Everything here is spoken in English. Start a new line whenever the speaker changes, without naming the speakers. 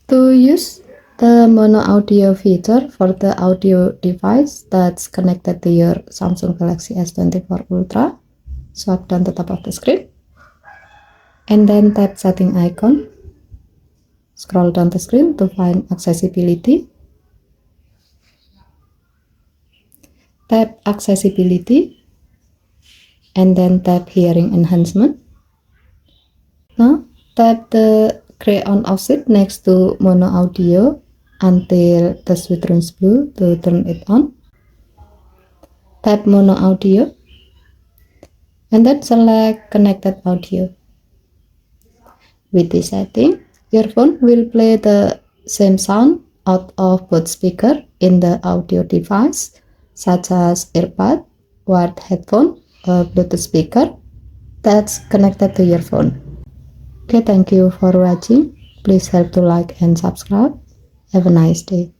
To use the mono audio feature for the audio device that's connected to your Samsung Galaxy S24 Ultra, swipe down the top of the screen and then tap setting icon. Scroll down the screen to find accessibility. Tap accessibility and then tap hearing enhancement. Now tap the gray on off switch next to mono audio until the switch turns blue to turn it on. Tap mono audio and then select connected audio. With this setting, your phone will play the same sound out of both speakers in the audio device, such as earbud, wired headphone, or Bluetooth speaker that's connected to your phone. Okay, thank you for watching. Please help to like and subscribe. Have a nice day.